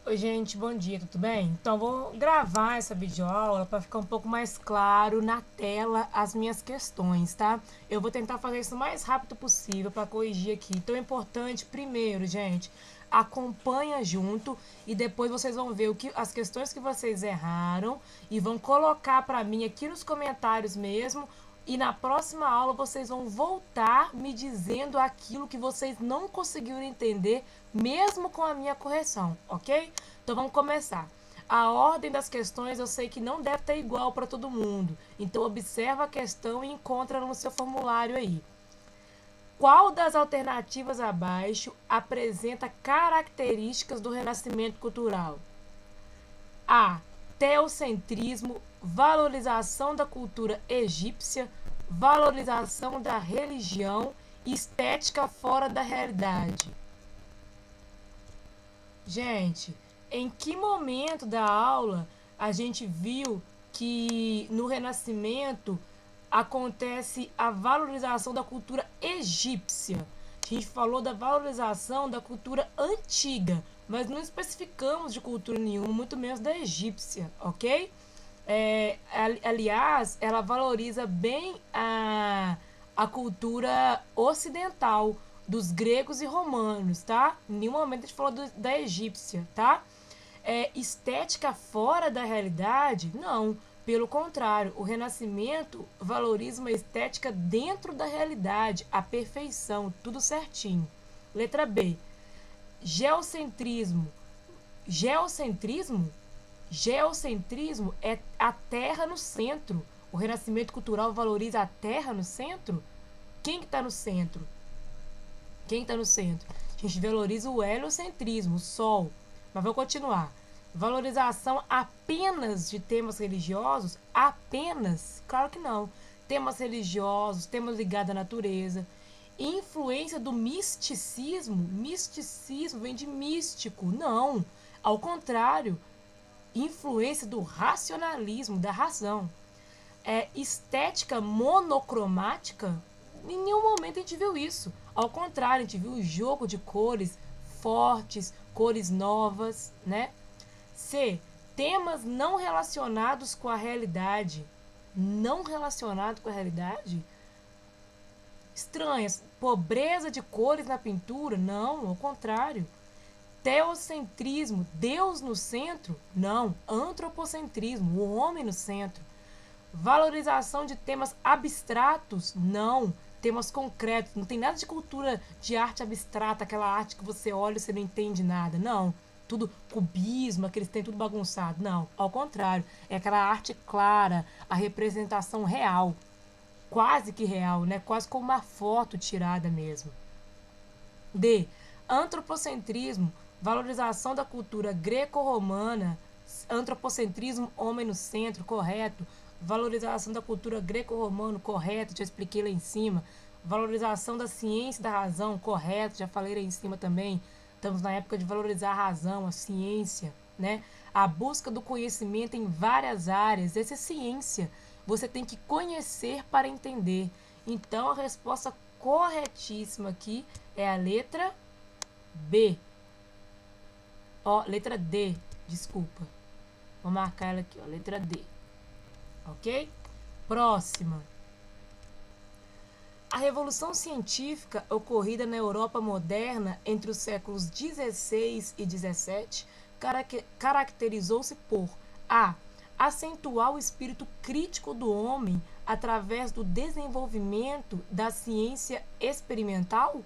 Oi, gente, bom dia, tudo bem? Então, vou gravar essa videoaula para ficar um pouco mais claro na tela as minhas questões, tá? Eu vou tentar fazer isso o mais rápido possível para corrigir aqui. Então, é importante, primeiro, gente, acompanha junto e depois vocês vão ver as questões que vocês erraram e vão colocar para mim aqui nos comentários mesmo. E na próxima aula vocês vão voltar me dizendo aquilo que vocês não conseguiram entender, mesmo com a minha correção, ok? Então vamos começar. A ordem das questões eu sei que não deve estar igual para todo mundo. Então observa a questão e encontra no seu formulário aí. Qual das alternativas abaixo apresenta características do renascimento cultural? A. Teocentrismo, valorização da cultura egípcia, valorização da religião, estética fora da realidade. Gente, em que momento da aula a gente viu que no Renascimento acontece a valorização da cultura egípcia? A gente falou da valorização da cultura antiga, mas não especificamos de cultura nenhuma, muito menos da egípcia, ok? Aliás, ela valoriza bem a cultura ocidental dos gregos e romanos, tá? Em nenhum momento a gente falou da egípcia, tá? Estética fora da realidade? Não. Pelo contrário, o Renascimento valoriza uma estética dentro da realidade, a perfeição, tudo certinho. Letra B. Geocentrismo. Geocentrismo? Geocentrismo é a terra no centro. O renascimento cultural valoriza a terra no centro? Quem que está no centro? Quem está no centro? A gente valoriza o heliocentrismo, o sol. Mas vou continuar. Valorização apenas de temas religiosos? Apenas? Claro que não. Temas religiosos, temas ligados à natureza. Influência do misticismo? Misticismo vem de místico. Não. Ao contrário, influência do racionalismo, da razão. Estética monocromática? Em nenhum momento a gente viu isso. Ao contrário, a gente viu o jogo de cores fortes, cores novas, né? C. Temas não relacionados com a realidade. Não relacionado com a realidade? Estranhas. Pobreza de cores na pintura? Não, ao contrário. Teocentrismo, Deus no centro? Não, antropocentrismo, o homem no centro. Valorização de temas abstratos? Não, temas concretos. Não tem nada de cultura de arte abstrata, aquela arte que você olha e você não entende nada. Não, tudo cubismo, aqueles tem tudo bagunçado. Não, ao contrário, é aquela arte clara, a representação real, quase que real, né? Quase como uma foto tirada mesmo. D. Antropocentrismo, valorização da cultura greco-romana, antropocentrismo, homem no centro, correto. Valorização da cultura greco-romana, correto, já expliquei lá em cima. Valorização da ciência e da razão, correto, já falei lá em cima também. Estamos na época de valorizar a razão, a ciência, né? A busca do conhecimento em várias áreas, essa é ciência. Você tem que conhecer para entender. Então, a resposta corretíssima aqui é a letra B. Ó, letra D, desculpa. Vou marcar ela aqui, ó, letra D. Ok? Próxima. A Revolução Científica ocorrida na Europa moderna entre os séculos XVI e XVII caracterizou-se por a. Acentuar o espírito crítico do homem através do desenvolvimento da ciência experimental?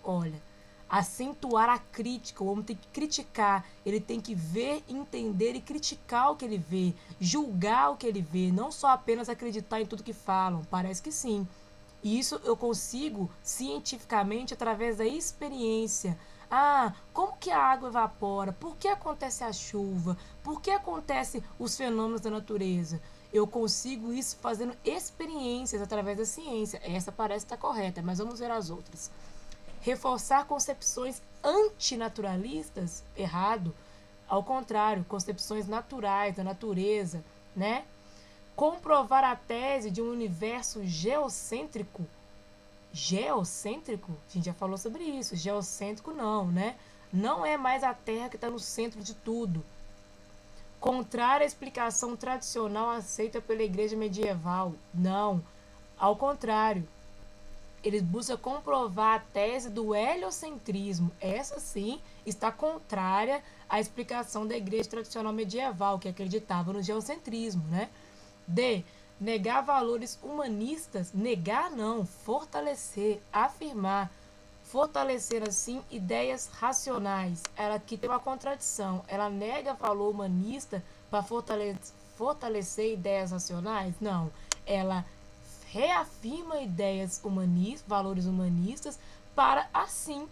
Olha, acentuar a crítica, o homem tem que criticar, ele tem que ver, entender e criticar o que ele vê, julgar o que ele vê, não só apenas acreditar em tudo que falam, parece que sim. E isso eu consigo cientificamente através da experiência. Ah, como que a água evapora? Por que acontece a chuva? Por que acontecem os fenômenos da natureza? Eu consigo isso fazendo experiências através da ciência. Essa parece estar correta, mas vamos ver as outras. Reforçar concepções antinaturalistas? Errado. Ao contrário, concepções naturais da natureza, né? Comprovar a tese de um universo geocêntrico. Geocêntrico? A gente já falou sobre isso. Geocêntrico não, né? Não é mais a terra que está no centro de tudo. Contrária à explicação tradicional aceita pela igreja medieval. Não, ao contrário. Eles buscam comprovar a tese do heliocentrismo. Essa sim está contrária à explicação da igreja tradicional medieval, que acreditava no geocentrismo, né? D. Negar valores humanistas. Negar não, fortalecer, afirmar. Fortalecer, assim, ideias racionais. Ela aqui tem uma contradição. Ela nega valor humanista para fortalecer ideias racionais? Não. Ela reafirma ideias humanistas, valores humanistas, para, assim,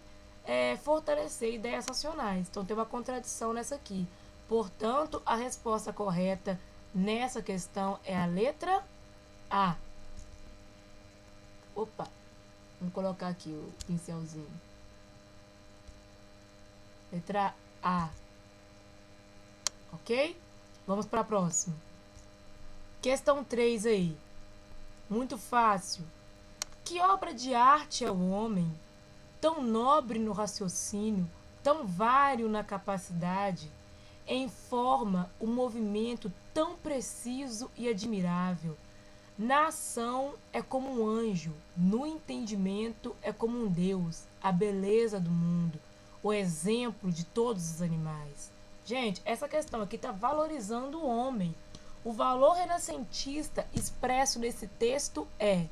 fortalecer ideias racionais. Então, tem uma contradição nessa aqui. Portanto, a resposta correta nessa questão é a letra A. Opa, vamos colocar aqui o pincelzinho. Letra A. Ok? Vamos para a próxima. Questão 3 aí. Muito fácil. Que obra de arte é o homem, tão nobre no raciocínio, tão vário na capacidade, em forma um movimento tão preciso e admirável? Na ação é como um anjo, no entendimento é como um Deus, a beleza do mundo, o exemplo de todos os animais. Gente, essa questão aqui está valorizando o homem. O valor renascentista expresso nesse texto é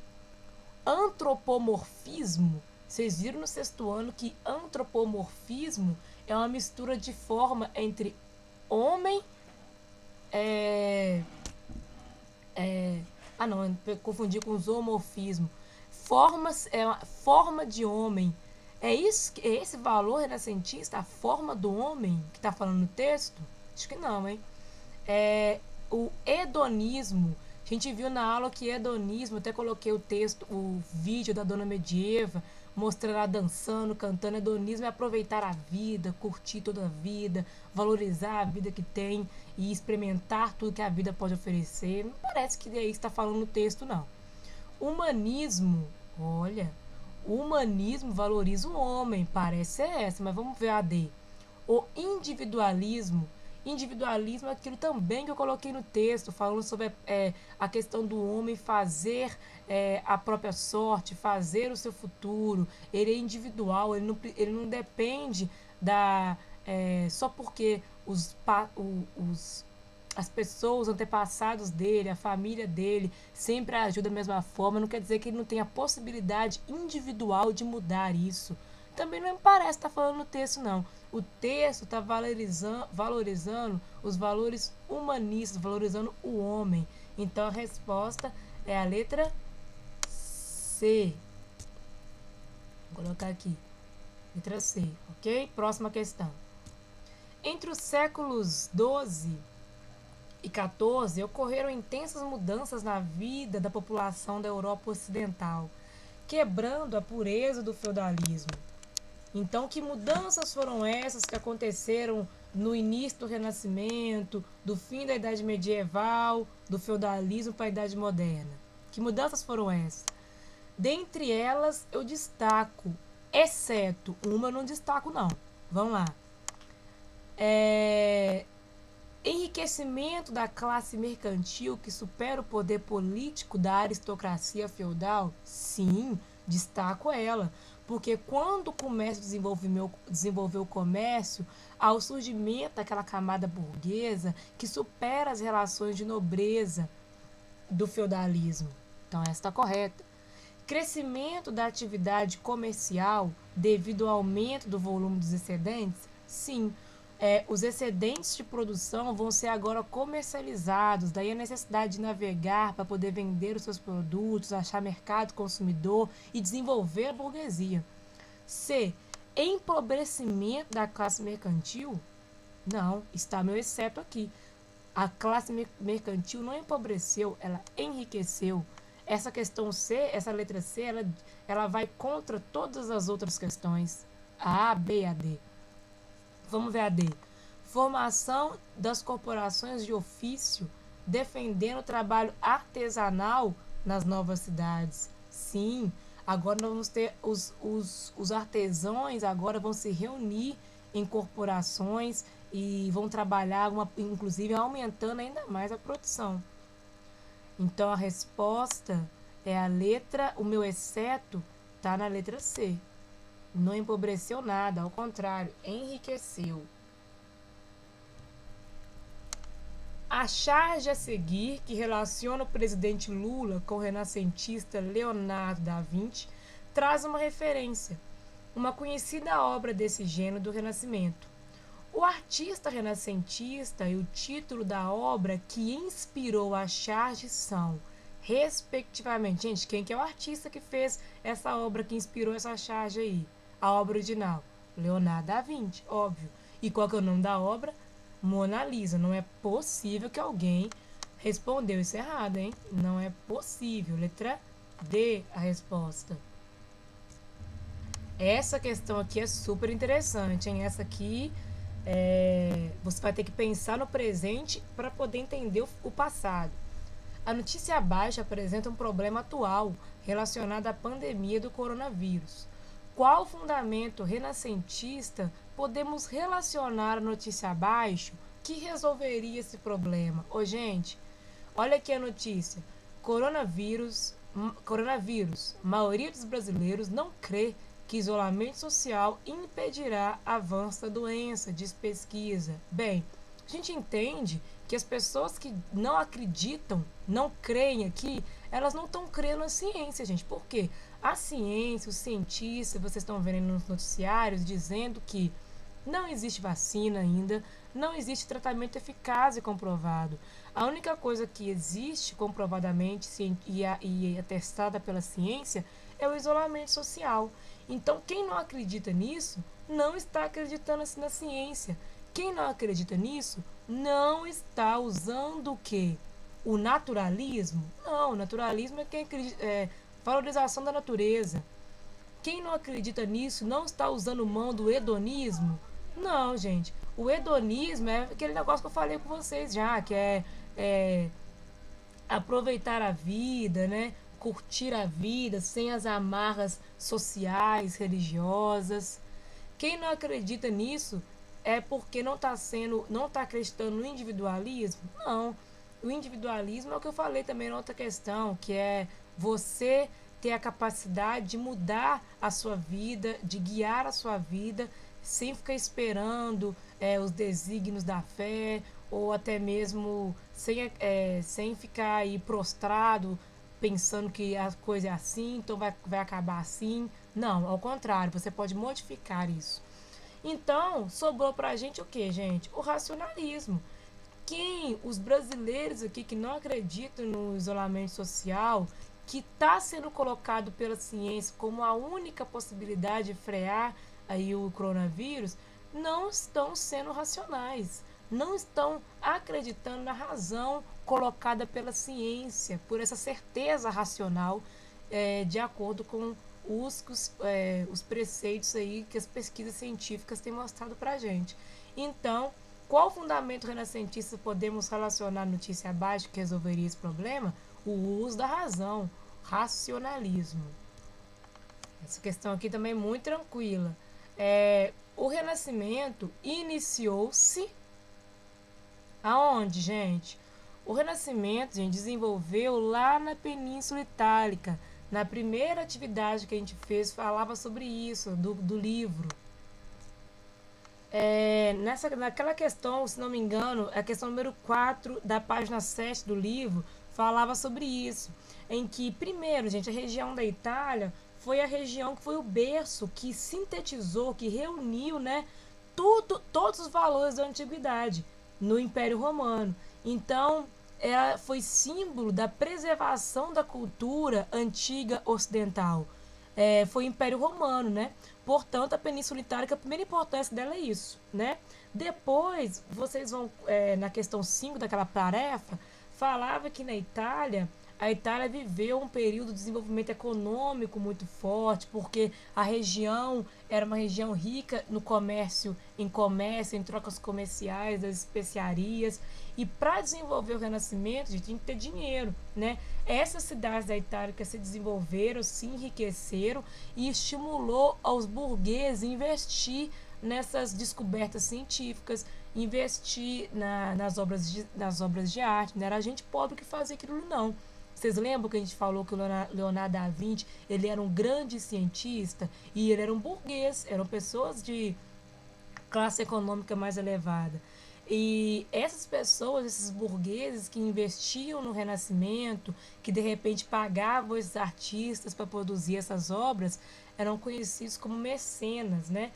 antropomorfismo. Vocês viram no sexto ano que antropomorfismo é uma mistura de forma entre homem, não, eu confundi com zoomorfismo. Formas, é uma forma de homem. É esse valor renascentista, a forma do homem que está falando no texto? Acho que não, hein? O hedonismo, a gente viu na aula que hedonismo, até coloquei o texto, o vídeo da Dona Medieva, mostrando ela dançando, cantando. Hedonismo é aproveitar a vida, curtir toda a vida, valorizar a vida que tem e experimentar tudo que a vida pode oferecer. Não parece que é isso que está falando no texto, não. Humanismo, olha, o humanismo valoriza o homem, parece ser essa, mas vamos ver a D. O individualismo é aquilo também que eu coloquei no texto, falando sobre a questão do homem fazer a própria sorte, fazer o seu futuro. Ele é individual, ele não depende só porque as pessoas, antepassados dele, a família dele, sempre ajudam da mesma forma. Não quer dizer que ele não tenha a possibilidade individual de mudar isso. Também não me parece estar falando no texto, não. O texto está valorizando os valores humanistas, valorizando o homem. Então, a resposta é a letra C. Vou colocar aqui. Letra C, ok? Próxima questão. Entre os séculos 12 e 14, ocorreram intensas mudanças na vida da população da Europa Ocidental, quebrando a pureza do feudalismo. Então, que mudanças foram essas que aconteceram no início do Renascimento, do fim da Idade Medieval, do feudalismo para a Idade Moderna? Que mudanças foram essas? Dentre elas, eu destaco, exceto uma, eu não destaco não. Vamos lá. Enriquecimento da classe mercantil que supera o poder político da aristocracia feudal? Sim, destaco ela. Porque quando o comércio desenvolveu o comércio, há o surgimento daquela camada burguesa que supera as relações de nobreza do feudalismo. Então, essa está correta. Crescimento da atividade comercial devido ao aumento do volume dos excedentes? Sim. Os excedentes de produção vão ser agora comercializados, daí a necessidade de navegar para poder vender os seus produtos, achar mercado consumidor e desenvolver a burguesia. C. Empobrecimento da classe mercantil? Não, está meu exceto aqui. A classe mercantil não empobreceu, ela enriqueceu. Essa questão C, essa letra C, ela vai contra todas as outras questões. A, B e a D. Vamos ver a D. Formação das corporações de ofício defendendo o trabalho artesanal nas novas cidades. Sim, agora nós vamos ter os artesãos, agora vão se reunir em corporações e vão trabalhar, inclusive aumentando ainda mais a produção. Então a resposta é a letra, o meu exceto está na letra C. Não empobreceu nada, ao contrário, enriqueceu. A charge a seguir, que relaciona o presidente Lula com o renascentista Leonardo da Vinci, traz uma referência, uma conhecida obra desse gênero do Renascimento. O artista renascentista e o título da obra que inspirou a charge são, respectivamente... Gente, quem que é o artista que fez essa obra que inspirou essa charge aí? A obra original? Leonardo da Vinci, óbvio. E qual que é o nome da obra? Mona Lisa. Não é possível que alguém respondeu isso errado, hein? Não é possível. Letra D, a resposta. Essa questão aqui é super interessante, hein? Essa aqui, você vai ter que pensar no presente para poder entender o passado. A notícia abaixo apresenta um problema atual relacionado à pandemia do coronavírus. Qual fundamento renascentista podemos relacionar a notícia abaixo que resolveria esse problema? Ô, gente, olha aqui a notícia. Coronavírus, maioria dos brasileiros não crê que isolamento social impedirá avanço da doença, diz pesquisa. Bem, a gente entende que as pessoas que não acreditam, não creem aqui, elas não estão crendo na ciência, gente. Por quê? A ciência, os cientistas, vocês estão vendo nos noticiários dizendo que não existe vacina ainda, não existe tratamento eficaz e comprovado. A única coisa que existe comprovadamente e atestada pela ciência é o isolamento social. Então, quem não acredita nisso, não está acreditando assim na ciência. Quem não acredita nisso, não está usando o quê? O naturalismo? Não, o naturalismo é quem acredita, valorização da natureza. Quem não acredita nisso, não está usando mão do hedonismo? Não, gente. O hedonismo é aquele negócio que eu falei com vocês já, que é aproveitar a vida, né? Curtir a vida sem as amarras sociais, religiosas. Quem não acredita nisso é porque não está acreditando no individualismo? Não. O individualismo é o que eu falei também na outra questão, que é você ter a capacidade de mudar a sua vida, de guiar a sua vida, sem ficar esperando os desígnios da fé, ou até mesmo sem ficar aí prostrado, pensando que a coisa é assim, então vai acabar assim. Não, ao contrário, você pode modificar isso. Então, sobrou pra gente o que, gente? O racionalismo. Os brasileiros aqui que não acreditam no isolamento social, que está sendo colocado pela ciência como a única possibilidade de frear aí o coronavírus, não estão sendo racionais, não estão acreditando na razão colocada pela ciência, por essa certeza racional, de acordo com os preceitos aí que as pesquisas científicas têm mostrado para a gente. Então, qual fundamento renascentista podemos relacionar a notícia abaixo que resolveria esse problema? O uso da razão, racionalismo. Essa questão aqui também é muito tranquila. O Renascimento iniciou-se aonde, gente? O Renascimento, gente, desenvolveu lá na Península Itálica. Na primeira atividade que a gente fez, falava sobre isso, do livro. Naquela questão, se não me engano, a questão número 4 da página 7 do livro, falava sobre isso. Em que, primeiro, gente, a região da Itália foi a região que foi o berço, que sintetizou, que reuniu, né, todos os valores da antiguidade no Império Romano. Então, ela foi símbolo da preservação da cultura antiga ocidental. Foi o Império Romano, né? Portanto, a Península Itálica, a primeira importância dela é isso, né? Depois, vocês vão, na questão 5 daquela tarefa, falava que na Itália, a Itália viveu um período de desenvolvimento econômico muito forte, porque a região era uma região rica no comércio, em trocas comerciais, das especiarias. E para desenvolver o Renascimento, a gente tinha que ter dinheiro, né? Essas cidades da Itália que se desenvolveram, se enriqueceram e estimulou aos burgueses a investir nessas descobertas científicas, investir nas obras de arte. Não era a gente pobre que fazia aquilo, não. Vocês lembram que a gente falou que o Leonardo da Vinci, ele era um grande cientista e ele era um burguês, eram pessoas de classe econômica mais elevada. E essas pessoas, esses burgueses que investiam no Renascimento, que de repente pagavam esses artistas para produzir essas obras, eram conhecidos como mecenas, né?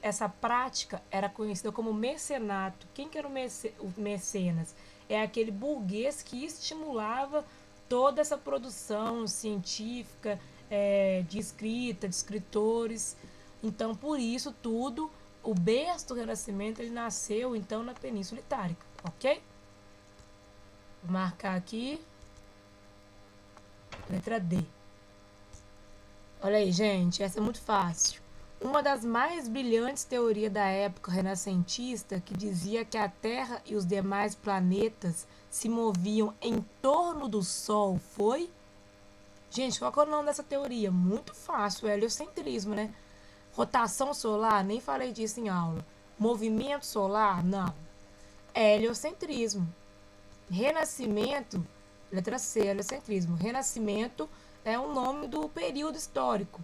Essa prática era conhecida como mecenato. Quem que era o mecenas? É aquele burguês que estimulava toda essa produção científica, de escrita, de escritores. Então, por isso tudo, o berço do Renascimento, ele nasceu, então, na Península Itálica, ok? Vou marcar aqui, letra D. Olha aí, gente, essa é muito fácil. Uma das mais brilhantes teorias da época renascentista, que dizia que a Terra e os demais planetas se moviam em torno do Sol, foi... Gente, qual é o nome dessa teoria? Muito fácil, é heliocentrismo, né? Rotação solar, nem falei disso em aula. Movimento solar, não. É heliocentrismo. Renascimento, letra C, heliocentrismo. Renascimento é o nome do período histórico.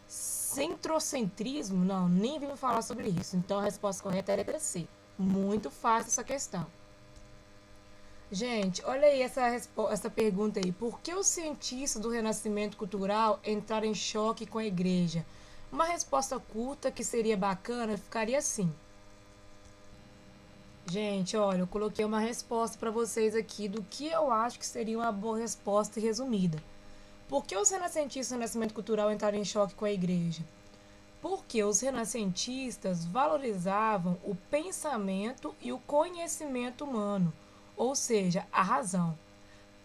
Centrocentrismo, não, nem vim falar sobre isso. Então a resposta correta é a letra C. Muito fácil essa questão. Gente, olha aí essa pergunta aí. Por que os cientistas do Renascimento cultural entraram em choque com a igreja? Uma resposta curta que seria bacana ficaria assim. Gente, olha, eu coloquei uma resposta para vocês aqui do que eu acho que seria uma boa resposta resumida. Por que os renascentistas do Renascimento cultural entraram em choque com a igreja? Porque os renascentistas valorizavam o pensamento e o conhecimento humano, ou seja, a razão.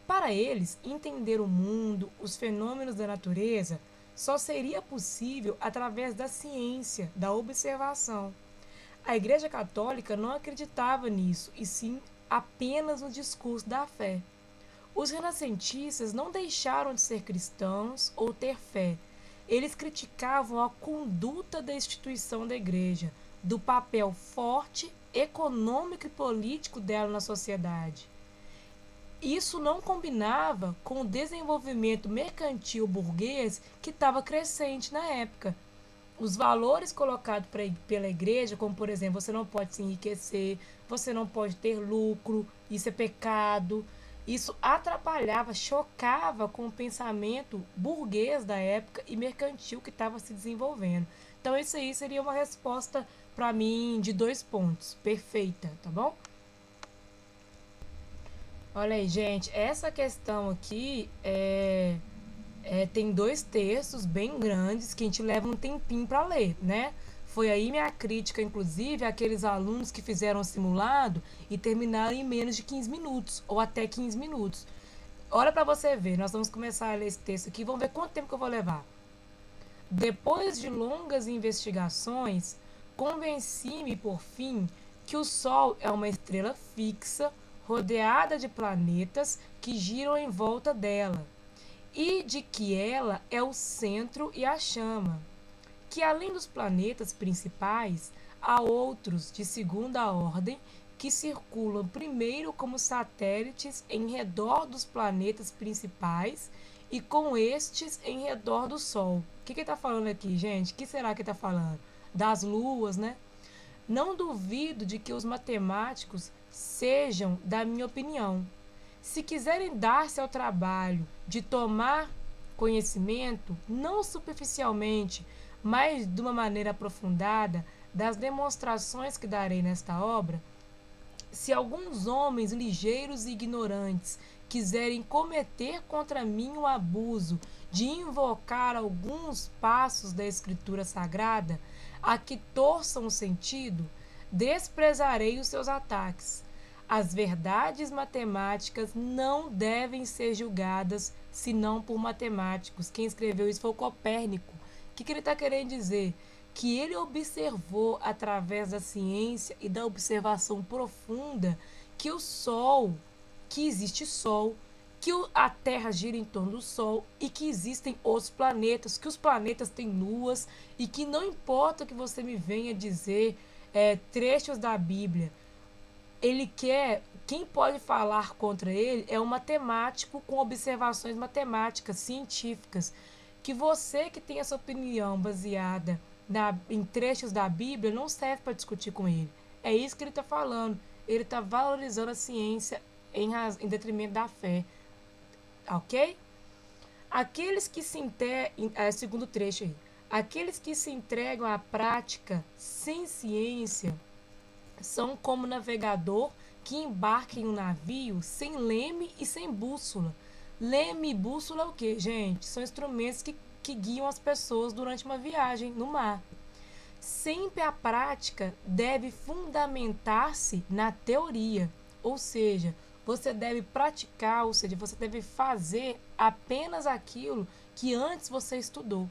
Para eles, entender o mundo, os fenômenos da natureza, só seria possível através da ciência, da observação. A Igreja Católica não acreditava nisso, e sim apenas no discurso da fé. Os renascentistas não deixaram de ser cristãos ou ter fé. Eles criticavam a conduta da instituição da igreja, do papel forte, econômico e político dela na sociedade. Isso não combinava com o desenvolvimento mercantil burguês que estava crescente na época. Os valores colocados pela igreja, como por exemplo, você não pode se enriquecer, você não pode ter lucro, isso é pecado. Isso atrapalhava, chocava com o pensamento burguês da época e mercantil que estava se desenvolvendo. Então, isso aí seria uma resposta, para mim, de 2 pontos. Perfeita, tá bom? Olha aí, gente, essa questão aqui tem 2 textos bem grandes que a gente leva um tempinho para ler, né? Foi aí minha crítica, inclusive, àqueles alunos que fizeram o simulado e terminaram em menos de 15 minutos, ou até 15 minutos. Olha para você ver, nós vamos começar a ler esse texto aqui, vamos ver quanto tempo que eu vou levar. Depois de longas investigações, convenci-me, por fim, que o Sol é uma estrela fixa, rodeada de planetas que giram em volta dela, e de que ela é o centro e a chama. Que além dos planetas principais, há outros de segunda ordem que circulam primeiro como satélites em redor dos planetas principais e com estes em redor do Sol. O que ele está falando aqui, gente? O que será que ele está falando? Das luas, né? Não duvido de que os matemáticos sejam da minha opinião. Se quiserem dar-se ao trabalho de tomar conhecimento, não superficialmente, mas de uma maneira aprofundada, das demonstrações que darei nesta obra, se alguns homens ligeiros e ignorantes quiserem cometer contra mim o abuso de invocar alguns passos da Escritura Sagrada, a que torçam o sentido, desprezarei os seus ataques. As verdades matemáticas não devem ser julgadas senão por matemáticos. Quem escreveu isso foi o Copérnico. O que ele está querendo dizer? Que ele observou através da ciência e da observação profunda que o Sol, que existe Sol, que a Terra gira em torno do Sol e que existem outros planetas, que os planetas têm luas e que não importa que você me venha dizer trechos da Bíblia, ele quer, quem pode falar contra ele é um matemático com observações matemáticas, científicas, que você que tem essa opinião baseada em trechos da Bíblia não serve para discutir com ele. É isso que ele está falando. Ele está valorizando a ciência em detrimento da fé. Ok? Aqueles que se entregam, segundo trecho aí, aqueles que se entregam à prática sem ciência são como navegador que embarca em um navio sem leme e sem bússola. Leme e bússola é o que, gente? São instrumentos que guiam as pessoas durante uma viagem no mar. Sempre a prática deve fundamentar-se na teoria, ou seja, você deve praticar, ou seja, você deve fazer apenas aquilo que antes você estudou.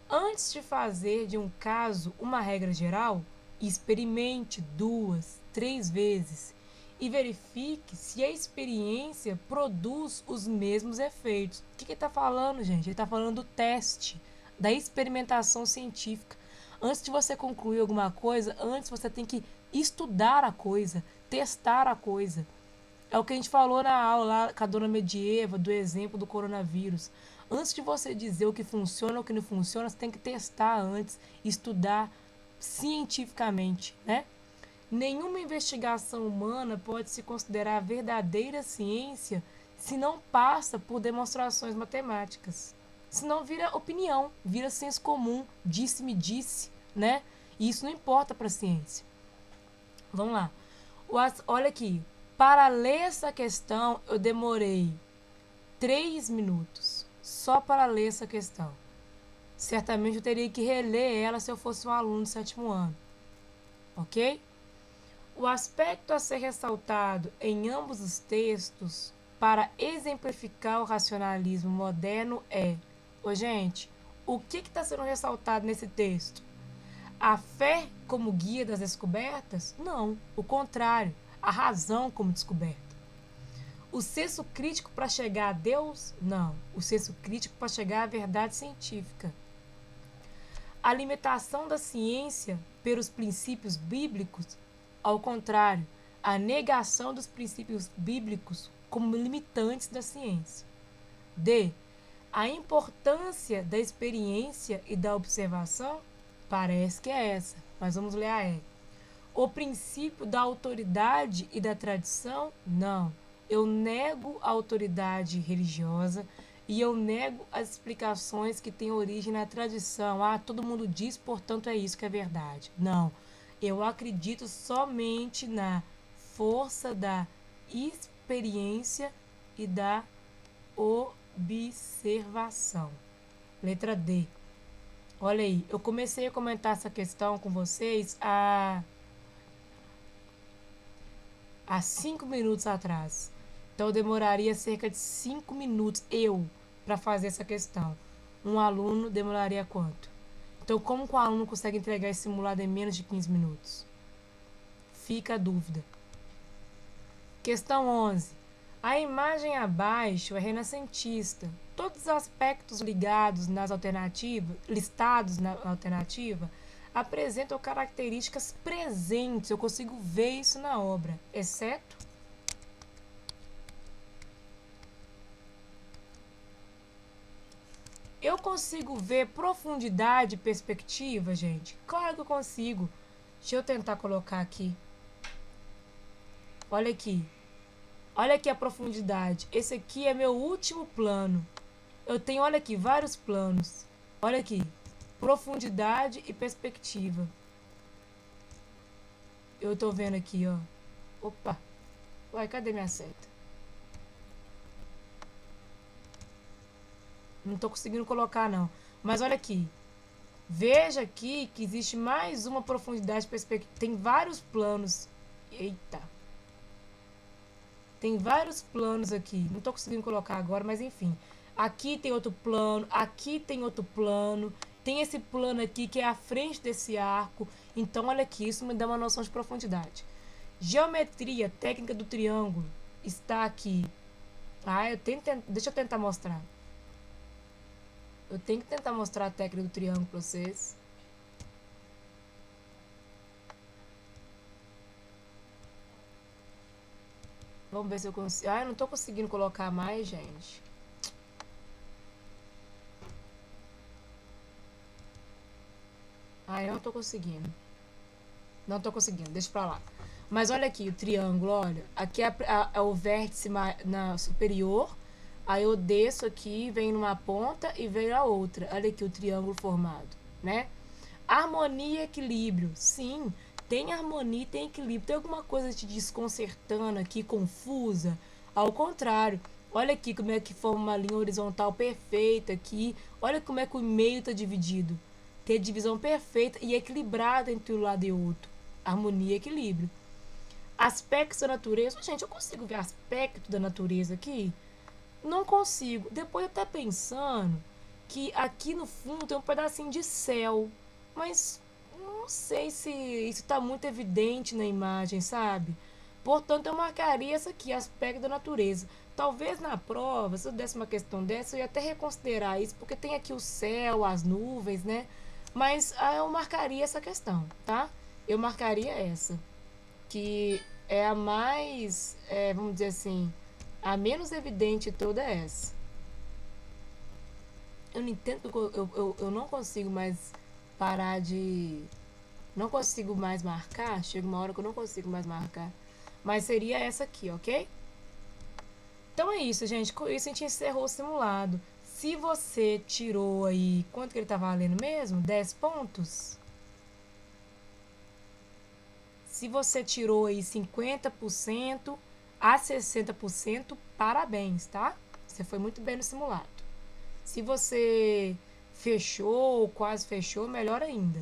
Antes de fazer de um caso uma regra geral, experimente 2, 3 vezes e verifique se a experiência produz os mesmos efeitos. O que ele está falando, gente? Ele está falando do teste, da experimentação científica. Antes de você concluir alguma coisa, antes você tem que estudar a coisa, testar a coisa. É o que a gente falou na aula lá com a dona Medieva, do exemplo do coronavírus. Antes de você dizer o que funciona ou o que não funciona, você tem que testar antes, estudar cientificamente, né? Nenhuma investigação humana pode se considerar verdadeira ciência se não passa por demonstrações matemáticas. Senão vira opinião, vira senso comum, disse-me disse, né? E isso não importa para a ciência. Vamos lá. Olha aqui. Para ler essa questão, eu demorei 3 minutos. Só para ler essa questão. Certamente eu teria que reler ela se eu fosse um aluno do 7º ano. Ok? O aspecto a ser ressaltado em ambos os textos para exemplificar o racionalismo moderno é... gente, o que está sendo ressaltado nesse texto? A fé como guia das descobertas? Não, o contrário. A razão como descoberta. O senso crítico para chegar a Deus? Não. O senso crítico para chegar à verdade científica. A limitação da ciência pelos princípios bíblicos? Ao contrário, a negação dos princípios bíblicos como limitantes da ciência. D. A importância da experiência e da observação? Parece que é essa, mas vamos ler a E. O princípio da autoridade e da tradição? Não. Eu nego a autoridade religiosa e eu nego as explicações que têm origem na tradição. Ah, todo mundo diz, portanto é isso que é verdade. Não. Eu acredito somente na força da experiência e da observação. Letra D. Olha aí, eu comecei a comentar essa questão com vocês há 5 minutos atrás. Então, eu demoraria cerca de 5 minutos, para fazer essa questão. Um aluno demoraria quanto? Então, como que o aluno consegue entregar esse simulado em menos de 15 minutos? Fica a dúvida. Questão 11. A imagem abaixo é renascentista. Todos os aspectos listados na alternativa, apresentam características presentes. Eu consigo ver isso na obra, exceto eu consigo ver profundidade e perspectiva, gente? Claro que eu consigo. Deixa eu tentar colocar aqui. Olha aqui. Olha aqui a profundidade. Esse aqui é meu último plano. Eu tenho, olha aqui, vários planos. Olha aqui. Profundidade e perspectiva. Eu tô vendo aqui, ó. Opa. Uai, cadê minha seta? Não tô conseguindo colocar, não. Mas olha aqui. Veja aqui que existe mais uma profundidade e perspectiva. Tem vários planos. Eita. Tem vários planos aqui. Não tô conseguindo colocar agora, mas enfim. Aqui tem outro plano. Aqui tem outro plano. Tem esse plano aqui que é a frente desse arco. Então, olha aqui. Isso me dá uma noção de profundidade. Geometria, técnica do triângulo. Está aqui. Ah, deixa eu tentar mostrar. Eu tenho que tentar mostrar a técnica do triângulo pra vocês. Vamos ver se eu consigo. Ah, eu não tô conseguindo colocar mais, gente. Ah, eu não tô conseguindo. Não tô conseguindo, deixa pra lá. Mas olha aqui, o triângulo, olha. Aqui é o vértice na superior. Aí eu desço aqui, venho numa ponta e venho a outra. Olha aqui o triângulo formado, né? Harmonia e equilíbrio. Sim, tem harmonia e tem equilíbrio. Tem alguma coisa te desconcertando aqui, confusa? Ao contrário. Olha aqui como é que forma uma linha horizontal perfeita aqui. Olha como é que o meio está dividido. Tem divisão perfeita e equilibrada entre um lado e outro. Harmonia e equilíbrio. Aspectos da natureza. Gente, eu consigo ver aspecto da natureza aqui? Não consigo. Depois eu até pensando que aqui no fundo tem um pedacinho de céu. Mas não sei se isso está muito evidente na imagem, sabe? Portanto, eu marcaria essa aqui, aspecto da natureza. Talvez na prova, se eu desse uma questão dessa, eu ia até reconsiderar isso, porque tem aqui o céu, as nuvens, né? Mas eu marcaria essa questão, tá? Eu marcaria essa, que é a mais, vamos dizer assim, a menos evidente de toda essa. Eu não entendo, eu não consigo mais parar de. Não consigo mais marcar. Chega uma hora que eu não consigo mais marcar. Mas seria essa aqui, ok? Então é isso, gente. Com isso a gente encerrou o simulado. Se você tirou aí. Quanto que ele tá valendo mesmo? 10 pontos? Se você tirou aí 50% a 60%, parabéns, tá? Você foi muito bem no simulado. Se você fechou ou quase fechou, melhor ainda.